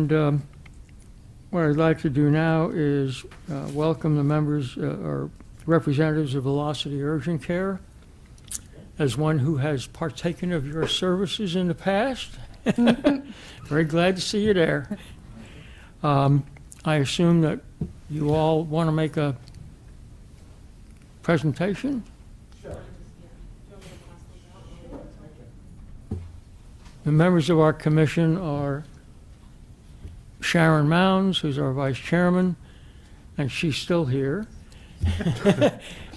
And what I'd like to do now is welcome the members or representatives of Velocity Urgent Care. As one who has partaken of your services in the past, very glad to see you there. I assume that you all want to make a presentation? Sure. The members of our commission are Sharon Mounds, who's our vice chairman, and she's still here.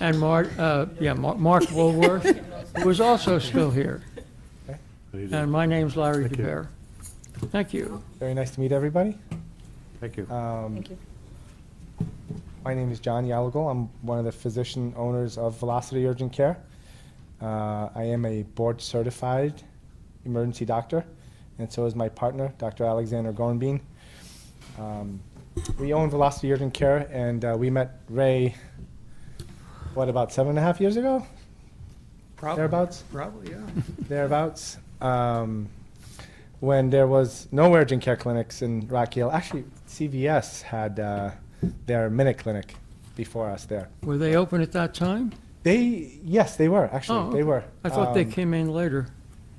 And Mark Woolworth, who is also still here. And my name's Larry DeBear. Thank you. Very nice to meet everybody. Thank you. Thank you. My name is John Yalagal. I'm one of the physician owners of Velocity Urgent Care. I am a board certified emergency doctor, and so is my partner, Dr. Alexander Gornbein. We own Velocity Urgent Care, and we met Ray, what, about 7.5 years ago? Probably. Thereabouts? Probably, yeah. Thereabouts. When there was no urgent care clinics in Rock Hill. Actually, CVS had their minute clinic before us there. Were they open at that time? Yes, they were, actually. Oh, They okay. were. I thought they came in later.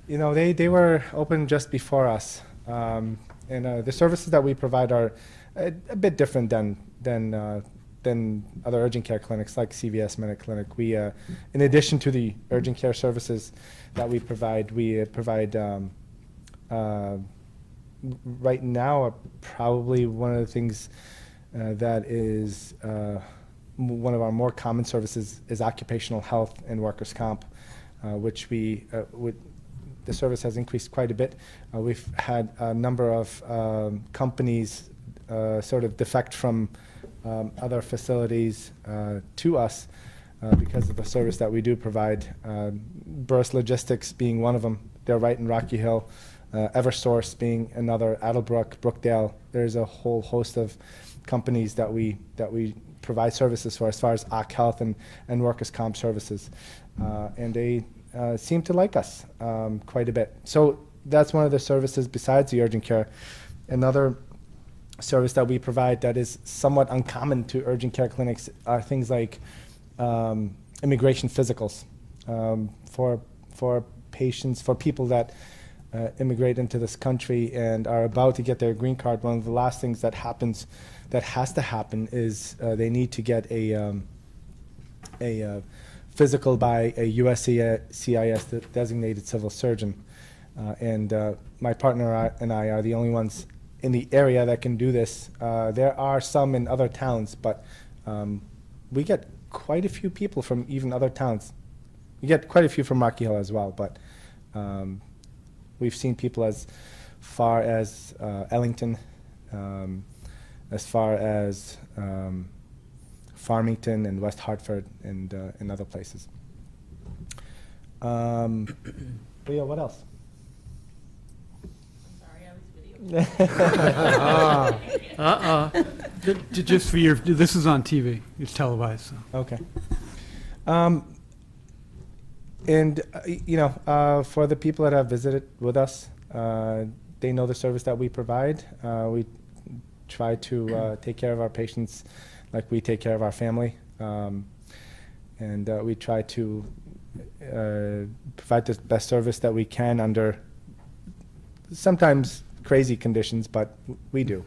You know, they were open just before us. And the services that we provide are a bit different than other urgent care clinics like CVS Minute Clinic. We, in addition to the urgent care services that we provide right now probably one of the things that is one of our more common services is occupational health and workers' comp, which the service has increased quite a bit. We've had a number of companies sort of defect from other facilities to us because of the service that we do provide. Burris Logistics being one of them. They're right in Rocky Hill. Eversource being another, Attlebrook, Brookdale. There's a whole host of companies that we provide services for as far as OC Health and workers' comp services. And they seem to like us quite a bit. So that's one of the services besides the urgent care. Another service that we provide that is somewhat uncommon to urgent care clinics are things like immigration physicals for patients, for people that immigrate into this country and are about to get their green card. One of the last things that has to happen is they need to get a physical by a USCIS designated civil surgeon. And my partner and I are the only ones in the area that can do this. There are some in other towns, but we get quite a few people from even other towns. We get quite a few from Rocky Hill as well, but we've seen people as far as Ellington, as far as Farmington and West Hartford and other places. But yeah, what else? Just for your, this is on TV. It's televised. So. Okay. For the people that have visited with us, they know the service that we provide. We try to take care of our patients like we take care of our family. And we try to provide the best service that we can under sometimes crazy conditions, but we do.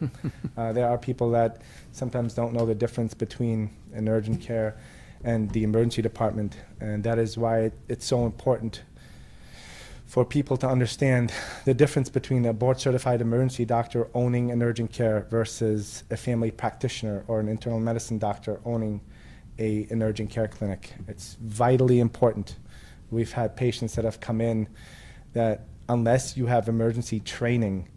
There are people that sometimes don't know the difference between an urgent care and the emergency department, and that is why it's so important for people to understand the difference between a board-certified emergency doctor owning an urgent care versus a family practitioner or an internal medicine doctor owning an urgent care clinic. It's vitally important. We've had patients that have come in that unless you have emergency training,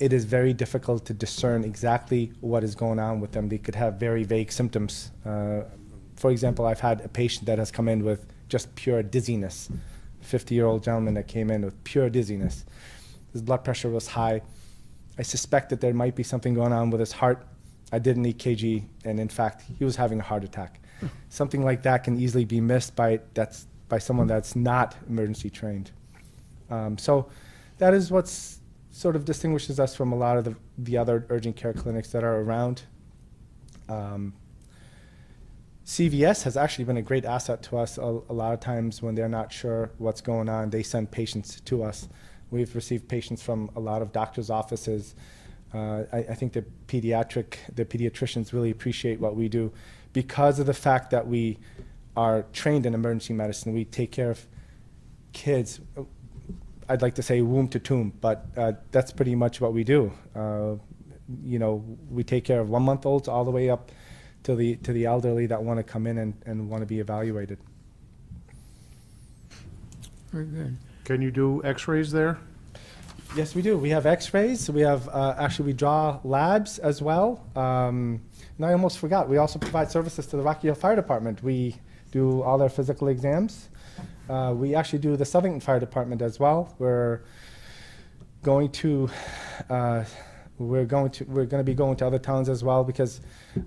it is very difficult to discern exactly what is going on with them. They could have very vague symptoms. For example, I've had a patient that has come in with just pure dizziness, 50-year-old gentleman that came in with pure dizziness. His blood pressure was high. I suspect that there might be something going on with his heart. I did an EKG, and in fact, he was having a heart attack. Something like that can easily be missed by someone that's not emergency trained. So that is what's sort of distinguishes us from a lot of the other urgent care clinics that are around. CVS has actually been a great asset to us. A lot of times when they're not sure what's going on, they send patients to us. We've received patients from a lot of doctors' offices. I think the pediatricians really appreciate what we do because of the fact that we are trained in emergency medicine. We take care of kids, I'd like to say womb to tomb, but that's pretty much what we do. You know, we take care of 1-month-olds all the way up to the elderly that want to come in and want to be evaluated. Very good. Can you do x-rays there? Yes, we do. We have x-rays. We have, actually, we draw labs as well. And I almost forgot, we also provide services to the Rocky Hill Fire Department. We do all their physical exams. We actually do the Southington Fire Department as well. We're going to be going to other towns as well because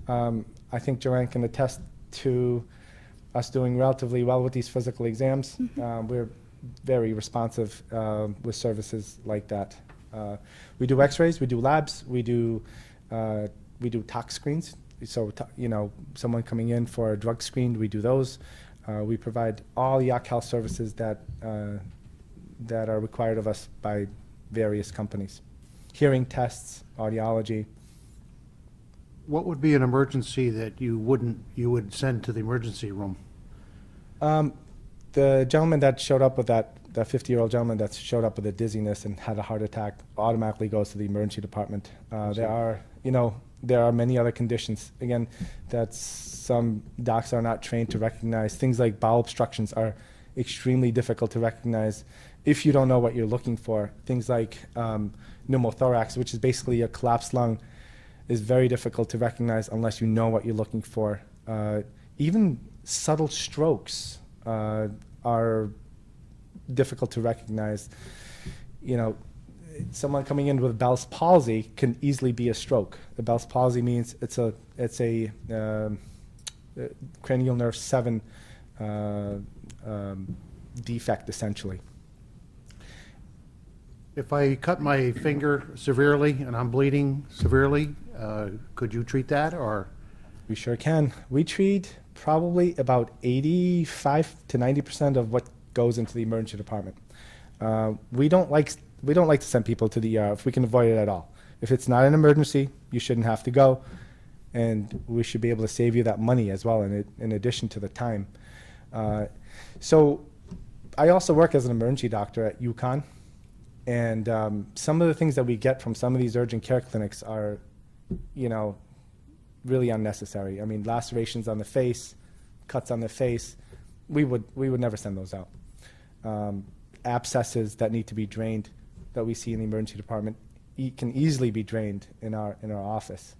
I think Joanne can attest to us doing relatively well with these physical exams. We're very responsive with services like that. We do x-rays, we do labs, we do tox screens. So, you know, someone coming in for a drug screen, we do those. We provide all the Yak Health services that are required of us by various companies. Hearing tests, audiology. What would be an emergency that you would send to the emergency room? The gentleman that showed up with that 50-year-old gentleman that showed up with a dizziness and had a heart attack automatically goes to the emergency department. There are many other conditions, again, that some docs are not trained to recognize. Things like bowel obstructions are extremely difficult to recognize if you don't know what you're looking for. Things like pneumothorax, which is basically a collapsed lung, is very difficult to recognize unless you know what you're looking for. Even subtle strokes are difficult to recognize. You know, someone coming in with Bell's palsy can easily be a stroke. The Bell's palsy means it's a cranial nerve 7 defect, essentially. If I cut my finger severely and I'm bleeding severely, could you treat that, or? We sure can. We treat probably about 85 to 90% of what goes into the emergency department. We don't like to send people to the ER if we can avoid it at all. If it's not an emergency, you shouldn't have to go, and we should be able to save you that money as well, in addition to the time. So I also work as an emergency doctor at UConn, and some of the things that we get from some of these urgent care clinics are, you know, really unnecessary. I mean, lacerations on the face, cuts on the face, we would never send those out. Abscesses that need to be drained that we see in the emergency department can easily be drained in our office.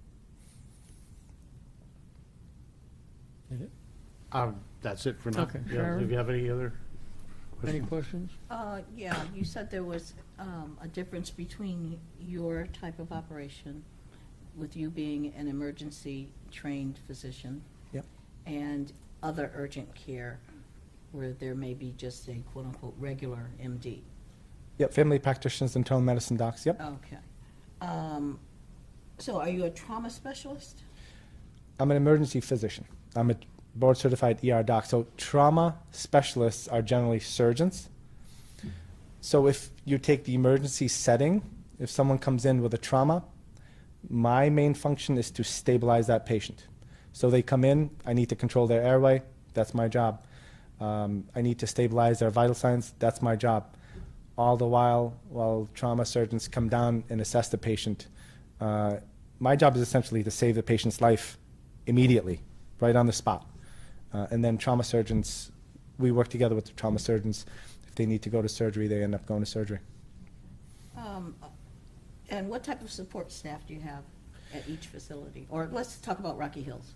That's it for now. Okay, Yeah, Sharon? if you have any other Any questions? questions? Yeah, you said there was a difference between your type of operation, with you being an emergency-trained physician, Yep. and other urgent care, where there may be just a quote-unquote regular MD. Yep, family practitioners, internal medicine docs, yep. Okay. So are you a trauma specialist? I'm an emergency physician. I'm a board-certified ER doc. So trauma specialists are generally surgeons. So if you take the emergency setting, if someone comes in with a trauma, my main function is to stabilize that patient. So they come in, I need to control their airway, that's my job. I need to stabilize their vital signs, that's my job. All the while trauma surgeons come down and assess the patient, my job is essentially to save the patient's life immediately, right on the spot. And then trauma surgeons, we work together with the trauma surgeons. If they need to go to surgery, they end up going to surgery. And what type of support staff do you have at each facility? Or let's talk about Rocky Hills.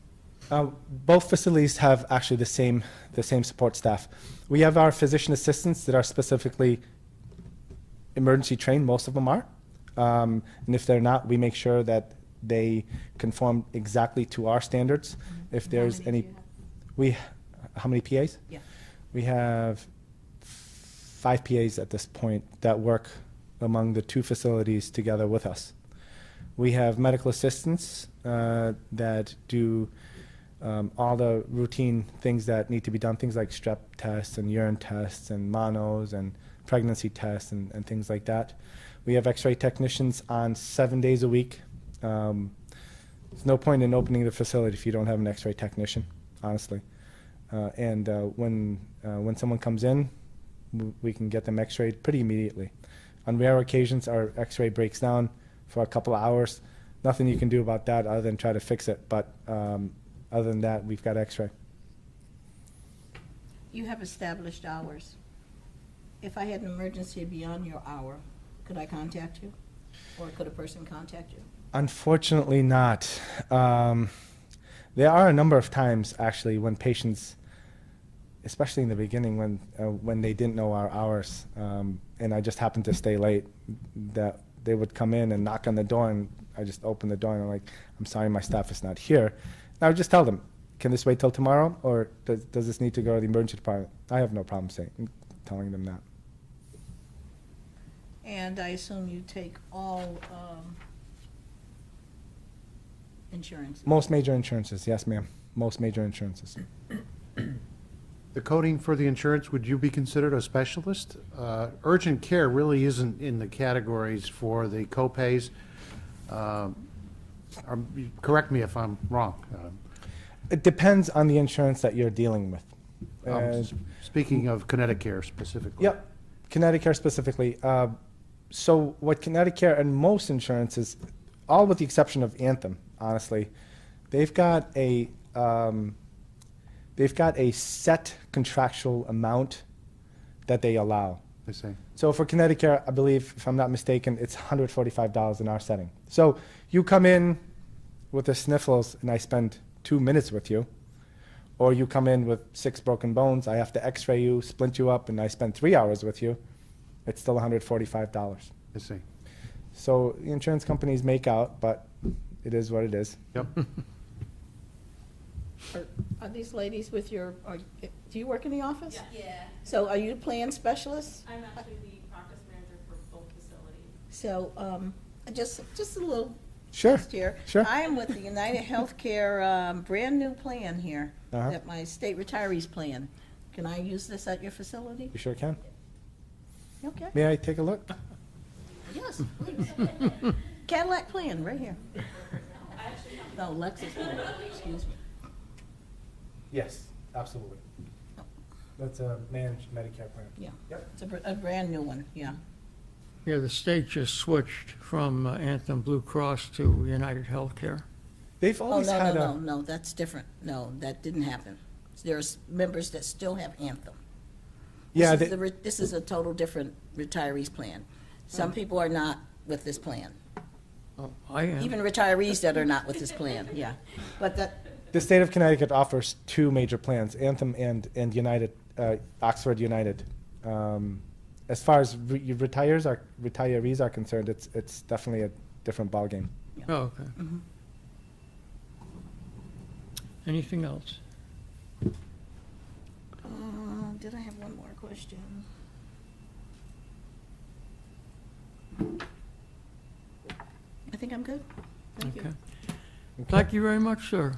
Both facilities have actually the same support staff. We have our physician assistants that are specifically emergency trained, most of them are. And if they're not, we make sure that they conform exactly to our standards. If there's How many any, do you have? how many PAs? Yeah. We have 5 PAs at this point that work among the two facilities together with us. We have medical assistants that do all the routine things that need to be done, things like strep tests and urine tests and monos and pregnancy tests and things like that. We have x-ray technicians on 7 days a week. There's no point in opening the facility if you don't have an x-ray technician, honestly. When someone comes in, we can get them x-rayed pretty immediately. On rare occasions, our x-ray breaks down for a couple of hours. Nothing you can do about that other than try to fix it. But other than that, we've got x-ray. You have established hours. If I had an emergency beyond your hour, could I contact you? Or could a person contact you? Unfortunately not. There are a number of times, actually, when patients, especially in the beginning when they didn't know our hours, and I just happened to stay late, that they would come in and knock on the door, and I just open the door, and I'm like, I'm sorry, my staff is not here. And I would just tell them, can this wait till tomorrow, or does this need to go to the emergency department? I have no problem telling them that. And I assume you take all insurance? Most major insurances, yes, ma'am. Most major insurances. The coding for the insurance, would you be considered a specialist? Urgent care really isn't in the categories for the co-pays. Correct me if I'm wrong. It depends on the insurance that you're dealing with. Speaking of Connecticut specifically. Yep, Connecticut specifically. So what Connecticut and most insurances, all with the exception of Anthem, honestly, they've got a set contractual amount that they allow. I see. So for Connecticut, I believe, if I'm not mistaken, it's $145 in our setting. So you come in with the sniffles and I spend 2 minutes with you, or you come in with 6 broken bones, I have to x-ray you, splint you up, and I spend 3 hours with you, it's still $145. I see. So the insurance companies make out, but it is what it is. Yep. Are these ladies with your, do you work in the office? Yeah, So are you the plan specialist? I'm actually the practice manager for both facilities. So, just a little Sure, test here. sure. I am with the United Healthcare, brand-new plan here, Uh-huh. that my state retirees plan. Can I use this at your facility? You sure can. Okay. May I take a look? Yes, please. Cadillac plan, right here. No, Lexus plan, excuse me. Yes, absolutely. That's a managed Medicare plan. Yeah, Yep. it's a brand-new one, yeah. Yeah, the state just switched from Anthem Blue Cross to United Healthcare. They've Oh, always no, had no, no, that's different. No, that didn't happen. There's members that still have Anthem. Yeah, This is a total different retirees plan. Some people are not with this plan. Oh, I am. Even retirees that are not with this plan, yeah. But that, the state of Connecticut offers 2 major plans, Anthem and United, Oxford United. As far as retirees are concerned, it's definitely a different ballgame. Oh, okay. mhm. Anything else? Did I have one more question? I think I'm good. Thank you. Okay. Thank you very much, sir.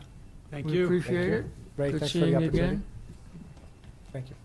Thank We you. appreciate you. it. Ray, Good thanks for the seeing you opportunity. again. Thank you.